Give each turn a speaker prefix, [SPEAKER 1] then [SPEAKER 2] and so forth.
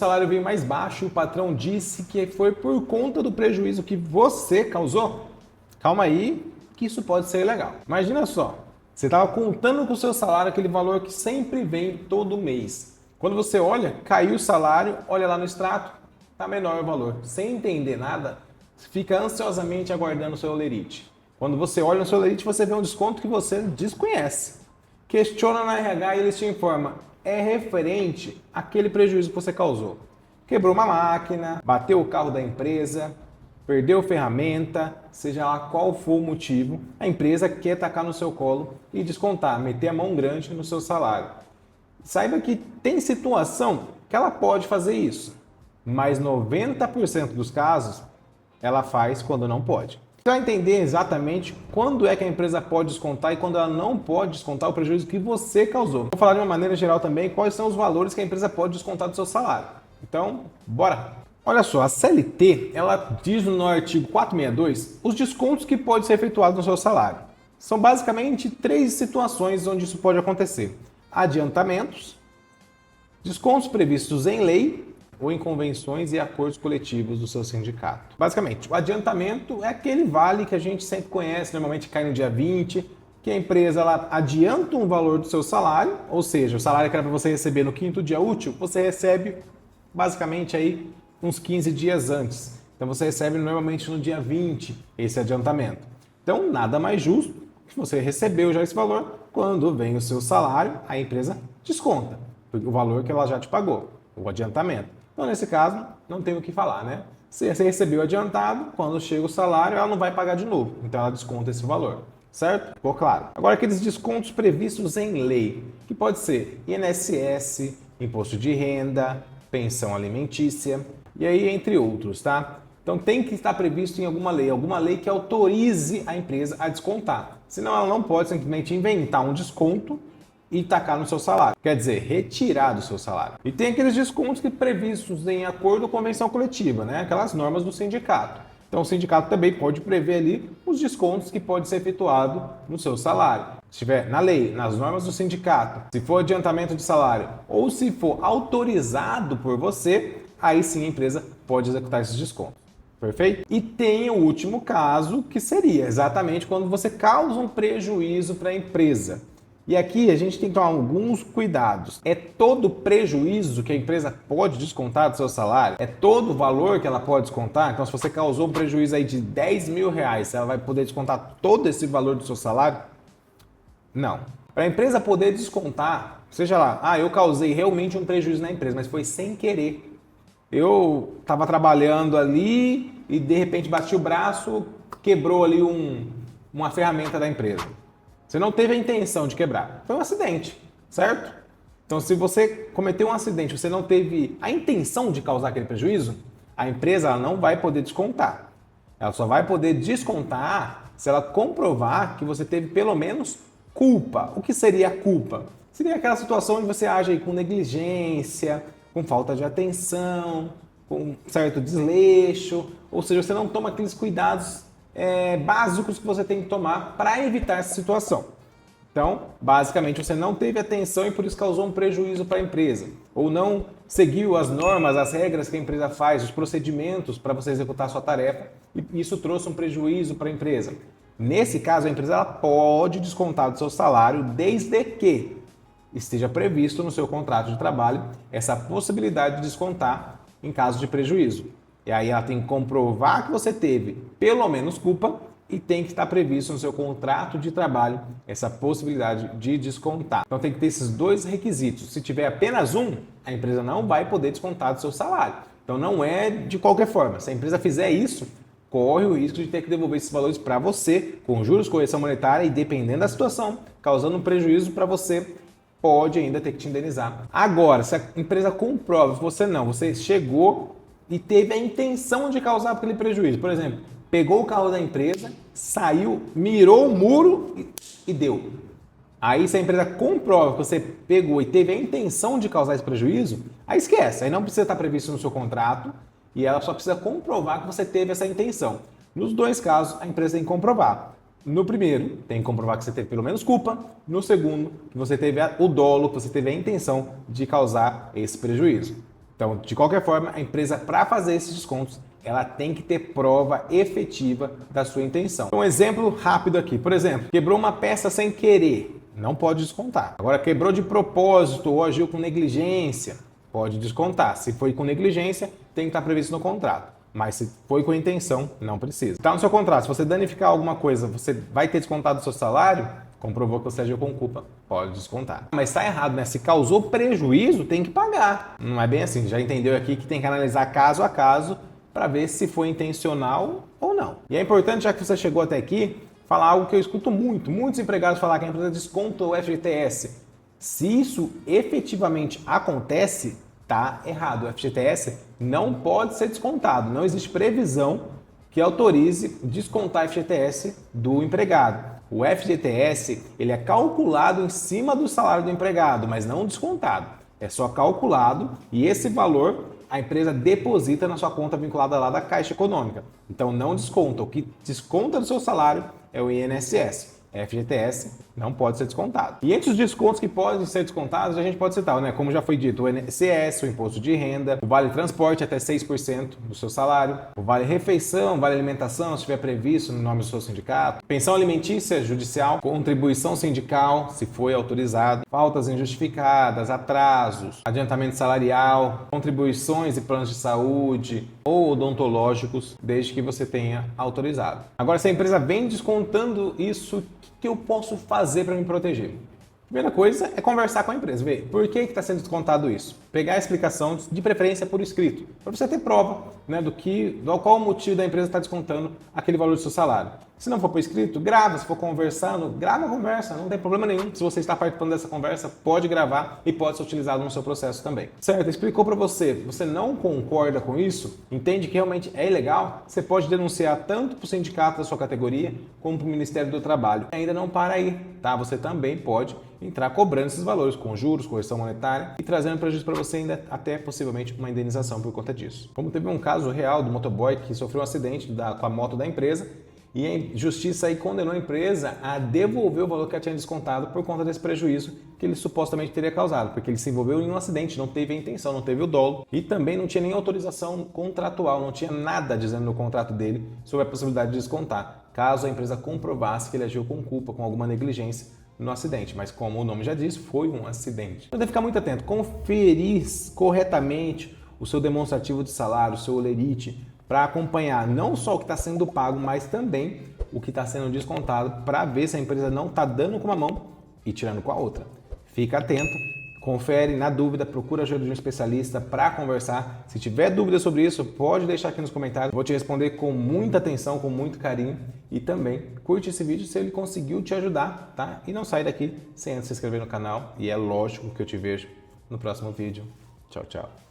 [SPEAKER 1] O salário veio mais baixo e o patrão disse que foi por conta do prejuízo que você causou. Calma aí, que isso pode ser legal. Imagina só, você estava contando com o seu salário aquele valor que sempre vem todo mês. Quando você olha, caiu o salário, olha lá no extrato, está menor o valor. Sem entender nada, fica ansiosamente aguardando o seu olerite. Quando você olha no seu olerite, você vê um desconto que você desconhece. Questiona na RH e eles te informam. É referente àquele prejuízo que você causou. Quebrou uma máquina, bateu o carro da empresa, perdeu ferramenta, seja lá qual for o motivo, a empresa quer tacar no seu colo e descontar, meter a mão grande no seu salário. Saiba que tem situação que ela pode fazer isso, mas 90% dos casos ela faz quando não pode. Você vai entender exatamente quando é que a empresa pode descontar e quando ela não pode descontar o prejuízo que você causou. Vou falar de uma maneira geral também quais são os valores que a empresa pode descontar do seu salário. Então, bora! Olha só, a CLT, ela diz no artigo 462 os descontos que podem ser efetuados no seu salário. São basicamente 3 situações onde isso pode acontecer. Adiantamentos, descontos previstos em lei ou em convenções e acordos coletivos do seu sindicato. Basicamente, o adiantamento é aquele vale que a gente sempre conhece, normalmente cai no dia 20, que a empresa ela adianta um valor do seu salário, ou seja, o salário que era para você receber no 5º dia útil, você recebe basicamente aí uns 15 dias antes. Então você recebe normalmente no dia 20 esse adiantamento. Então nada mais justo que você recebeu já esse valor, quando vem o seu salário, a empresa desconta o valor que ela já te pagou, o adiantamento. Então, nesse caso, não tem o que falar, né? Se você recebeu adiantado, quando chega o salário, ela não vai pagar de novo. Então, ela desconta esse valor, certo? Ficou claro. Agora, aqueles descontos previstos em lei, que pode ser INSS, imposto de renda, pensão alimentícia, e aí entre outros, tá? Então, tem que estar previsto em alguma lei que autorize a empresa a descontar. Senão, ela não pode simplesmente inventar um desconto e tacar no seu salário. Quer dizer, retirar do seu salário. E tem aqueles descontos que previstos em acordo ou convenção coletiva, né? Aquelas normas do sindicato. Então o sindicato também pode prever ali os descontos que pode ser efetuado no seu salário. Se estiver na lei, nas normas do sindicato, se for adiantamento de salário ou se for autorizado por você, aí sim a empresa pode executar esses descontos. Perfeito? E tem o último caso, que seria exatamente quando você causa um prejuízo para a empresa. E aqui a gente tem que tomar alguns cuidados. É todo prejuízo que a empresa pode descontar do seu salário? É todo o valor que ela pode descontar? Então, se você causou um prejuízo aí de 10 mil reais, ela vai poder descontar todo esse valor do seu salário? Não. Para a empresa poder descontar, seja lá, eu causei realmente um prejuízo na empresa, mas foi sem querer. Eu estava trabalhando ali e de repente bati o braço, quebrou ali uma ferramenta da empresa. Você não teve a intenção de quebrar. Foi um acidente, certo? Então, se você cometeu um acidente, você não teve a intenção de causar aquele prejuízo, a empresa ela não vai poder descontar. Ela só vai poder descontar se ela comprovar que você teve pelo menos culpa. O que seria culpa? Seria aquela situação onde você age aí com negligência, com falta de atenção, com certo desleixo, ou seja, você não toma aqueles cuidados básicos que você tem que tomar para evitar essa situação. Então, basicamente, você não teve atenção e por isso causou um prejuízo para a empresa. Ou não seguiu as normas, as regras que a empresa faz, os procedimentos para você executar a sua tarefa e isso trouxe um prejuízo para a empresa. Nesse caso, a empresa ela pode descontar do seu salário desde que esteja previsto no seu contrato de trabalho essa possibilidade de descontar em caso de prejuízo. E aí ela tem que comprovar que você teve pelo menos culpa e tem que estar previsto no seu contrato de trabalho essa possibilidade de descontar. Então tem que ter esses 2 requisitos. Se tiver apenas um, a empresa não vai poder descontar do seu salário. Então não é de qualquer forma. Se a empresa fizer isso, corre o risco de ter que devolver esses valores para você, com juros, correção monetária e dependendo da situação, causando um prejuízo para você, pode ainda ter que te indenizar. Agora, se a empresa comprova que você chegou e teve a intenção de causar aquele prejuízo. Por exemplo, pegou o carro da empresa, saiu, mirou o muro e deu. Aí, se a empresa comprova que você pegou e teve a intenção de causar esse prejuízo, aí esquece. Aí não precisa estar previsto no seu contrato e ela só precisa comprovar que você teve essa intenção. Nos 2 casos, a empresa tem que comprovar. No primeiro, tem que comprovar que você teve pelo menos culpa. No segundo, que você teve o dolo, que você teve a intenção de causar esse prejuízo. Então, de qualquer forma, a empresa, para fazer esses descontos, ela tem que ter prova efetiva da sua intenção. Um exemplo rápido aqui. Por exemplo, quebrou uma peça sem querer, não pode descontar. Agora, quebrou de propósito ou agiu com negligência, pode descontar. Se foi com negligência, tem que estar previsto no contrato. Mas se foi com intenção, não precisa. Está no seu contrato. Se você danificar alguma coisa, você vai ter descontado o seu salário, comprovou que você agiu com culpa, pode descontar. Mas está errado, né? Se causou prejuízo, tem que pagar. Não é bem assim. Já entendeu aqui que tem que analisar caso a caso para ver se foi intencional ou não. E é importante, já que você chegou até aqui, falar algo que eu escuto muitos empregados falar que a empresa desconta o FGTS. Se isso efetivamente acontece, tá errado. O FGTS não pode ser descontado. Não existe previsão que autorize descontar FGTS do empregado. O FGTS, ele é calculado em cima do salário do empregado, mas não descontado. É só calculado e esse valor a empresa deposita na sua conta vinculada lá da Caixa Econômica. Então não desconta. O que desconta do seu salário é o INSS. FGTS não pode ser descontado. E entre os descontos que podem ser descontados, a gente pode citar, né? Como já foi dito, o INSS, o imposto de renda, o vale transporte até 6% do seu salário, o vale refeição, vale alimentação, se estiver previsto no nome do seu sindicato, pensão alimentícia judicial, contribuição sindical, se foi autorizado, faltas injustificadas, atrasos, adiantamento salarial, contribuições e planos de saúde ou odontológicos, desde que você tenha autorizado. Agora, se a empresa vem descontando isso, o que eu posso fazer para me proteger? Primeira coisa é conversar com a empresa, ver por que está sendo descontado isso. Pegar a explicação, de preferência por escrito, para você ter prova, né, do qual o motivo da empresa está descontando aquele valor do seu salário. Se não for por escrito, grava. Se for conversando, grava a conversa, não tem problema nenhum. Se você está participando dessa conversa, pode gravar e pode ser utilizado no seu processo também. Certo? Explicou para você, você não concorda com isso, entende que realmente é ilegal, você pode denunciar tanto para o sindicato da sua categoria, como para o Ministério do Trabalho. Ainda não para aí, tá? Você também pode entrar cobrando esses valores com juros, correção monetária e trazendo prejuízo para você ainda até possivelmente uma indenização por conta disso. Como teve um caso real do motoboy que sofreu um acidente com a moto da empresa e a justiça aí condenou a empresa a devolver o valor que ela tinha descontado por conta desse prejuízo que ele supostamente teria causado, porque ele se envolveu em um acidente, não teve a intenção, não teve o dolo e também não tinha nem autorização contratual, não tinha nada dizendo no contrato dele sobre a possibilidade de descontar, caso a empresa comprovasse que ele agiu com culpa, com alguma negligência no acidente, mas como o nome já diz, foi um acidente. Então, tem que ficar muito atento, conferir corretamente o seu demonstrativo de salário, o seu olerite, para acompanhar não só o que está sendo pago, mas também o que está sendo descontado, para ver se a empresa não está dando com uma mão e tirando com a outra. Fica atento, confere, na dúvida, procura a ajuda de um especialista para conversar. Se tiver dúvida sobre isso, pode deixar aqui nos comentários. Vou te responder com muita atenção, com muito carinho. E também curte esse vídeo se ele conseguiu te ajudar, tá? E não sai daqui sem antes se inscrever no canal. E é lógico que eu te vejo no próximo vídeo. Tchau, tchau.